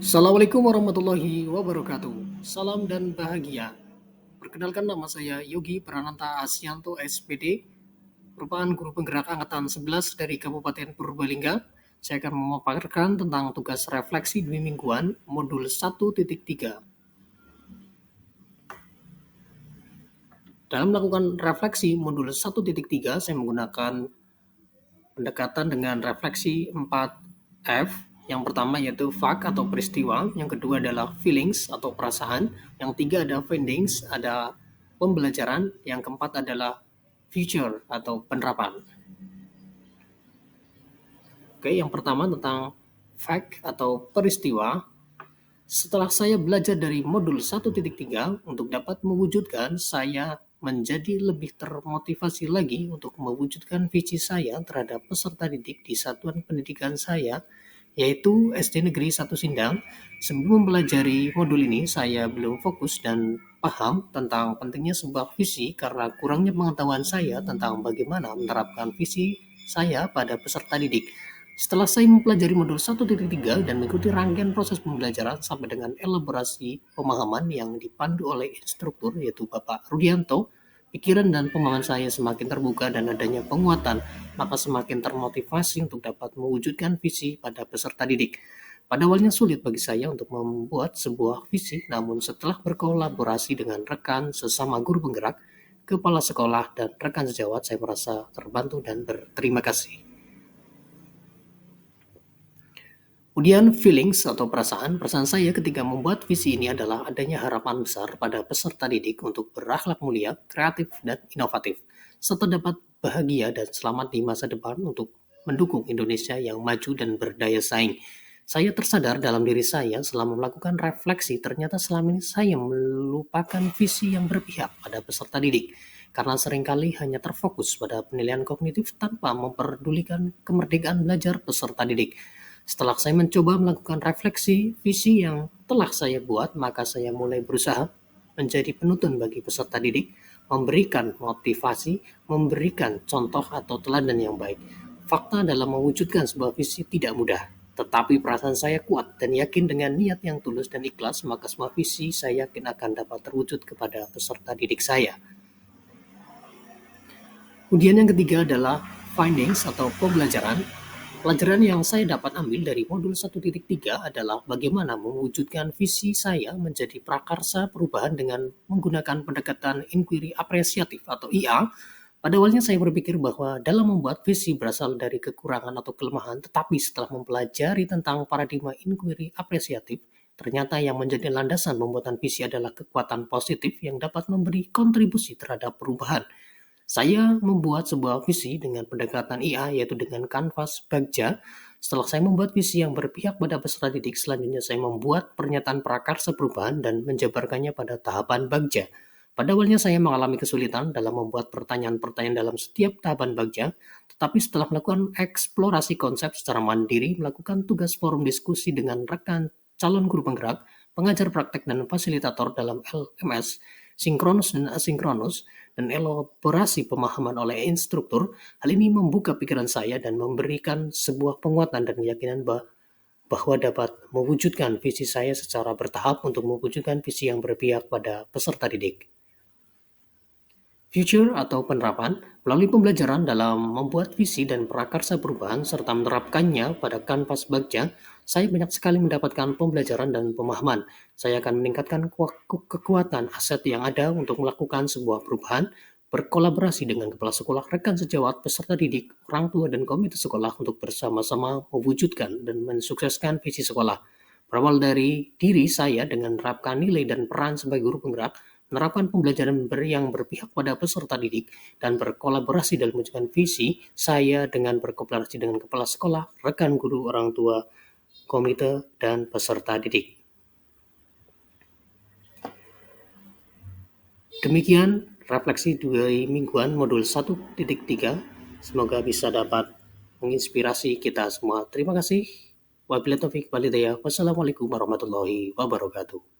Assalamualaikum warahmatullahi wabarakatuh. Salam dan bahagia. Perkenalkan, nama saya Yogi Prananta Asyanto SPD, merupakan guru penggerak angkatan 11 dari Kabupaten Purbalingga. Saya akan memaparkan tentang tugas refleksi demi mingguan modul 1.3. Dalam melakukan refleksi modul 1.3, saya menggunakan pendekatan dengan refleksi 4F. Yang pertama yaitu fact atau peristiwa, yang kedua adalah feelings atau perasaan, yang tiga ada findings, ada pembelajaran, yang keempat adalah future atau penerapan. Oke, yang pertama tentang fact atau peristiwa. Setelah saya belajar dari modul 1.3 untuk dapat mewujudkan, saya menjadi lebih termotivasi lagi untuk mewujudkan visi saya terhadap peserta didik di satuan pendidikan saya, yaitu SD Negeri 1 Sindang. Sebelum mempelajari modul ini, saya belum fokus dan paham tentang pentingnya sebuah visi karena kurangnya pengetahuan saya tentang bagaimana menerapkan visi saya pada peserta didik. Setelah saya mempelajari modul 1.3 dan mengikuti rangkaian proses pembelajaran sampai dengan elaborasi pemahaman yang dipandu oleh instruktur yaitu Bapak Rudianto, pikiran dan pemahaman saya semakin terbuka dan adanya penguatan, maka semakin termotivasi untuk dapat mewujudkan visi pada peserta didik. Pada awalnya sulit bagi saya untuk membuat sebuah visi, namun setelah berkolaborasi dengan rekan sesama guru penggerak, kepala sekolah, dan rekan sejawat, saya merasa terbantu dan berterima kasih. Kemudian feelings atau perasaan saya ketika membuat visi ini adalah adanya harapan besar pada peserta didik untuk berakhlak mulia, kreatif, dan inovatif, serta dapat bahagia dan selamat di masa depan untuk mendukung Indonesia yang maju dan berdaya saing. Saya tersadar dalam diri saya selama melakukan refleksi, ternyata selama ini saya melupakan visi yang berpihak pada peserta didik, karena seringkali hanya terfokus pada penilaian kognitif tanpa memperdulikan kemerdekaan belajar peserta didik. Setelah saya mencoba melakukan refleksi visi yang telah saya buat, maka saya mulai berusaha menjadi penuntun bagi peserta didik, memberikan motivasi, memberikan contoh atau teladan yang baik. Fakta dalam mewujudkan sebuah visi tidak mudah, tetapi perasaan saya kuat dan yakin dengan niat yang tulus dan ikhlas, maka semua visi saya yakin akan dapat terwujud kepada peserta didik saya. Kemudian yang ketiga adalah findings atau pembelajaran. Pelajaran yang saya dapat ambil dari modul 1.3 adalah bagaimana mewujudkan visi saya menjadi prakarsa perubahan dengan menggunakan pendekatan inquiry apresiatif atau IA. Pada awalnya saya berpikir bahwa dalam membuat visi berasal dari kekurangan atau kelemahan, tetapi setelah mempelajari tentang paradigma inquiry apresiatif, ternyata yang menjadi landasan pembuatan visi adalah kekuatan positif yang dapat memberi kontribusi terhadap perubahan. Saya membuat sebuah visi dengan pendekatan IA, yaitu dengan kanvas Bagja. Setelah saya membuat visi yang berpihak pada peserta didik, selanjutnya saya membuat pernyataan prakarsa perubahan dan menjabarkannya pada tahapan Bagja. Pada awalnya saya mengalami kesulitan dalam membuat pertanyaan-pertanyaan dalam setiap tahapan Bagja, tetapi setelah melakukan eksplorasi konsep secara mandiri, melakukan tugas forum diskusi dengan rekan calon guru penggerak, pengajar praktek dan fasilitator dalam LMS, sinkronus dan asinkronus, dan elaborasi pemahaman oleh instruktur, hal ini membuka pikiran saya dan memberikan sebuah penguatan dan keyakinan bahwa dapat mewujudkan visi saya secara bertahap untuk mewujudkan visi yang berpihak pada peserta didik. Future atau penerapan, melalui pembelajaran dalam membuat visi dan prakarsa perubahan serta menerapkannya pada kanvas Bagja, saya banyak sekali mendapatkan pembelajaran dan pemahaman. Saya akan meningkatkan kekuatan aset yang ada untuk melakukan sebuah perubahan, berkolaborasi dengan kepala sekolah, rekan sejawat, peserta didik, orang tua, dan komite sekolah untuk bersama-sama mewujudkan dan mensukseskan visi sekolah. Berawal dari diri saya dengan menerapkan nilai dan peran sebagai guru penggerak, menerapkan pembelajaran yang berpihak pada peserta didik, dan berkolaborasi dalam mewujudkan visi saya dengan berkolaborasi dengan kepala sekolah, rekan guru, orang tua, komite, dan peserta didik. Demikian refleksi 2 mingguan modul 1.3. Semoga bisa dapat menginspirasi kita semua. Terima kasih. Wabillahi taufiq wal hidayah. Wassalamualaikum warahmatullahi wabarakatuh.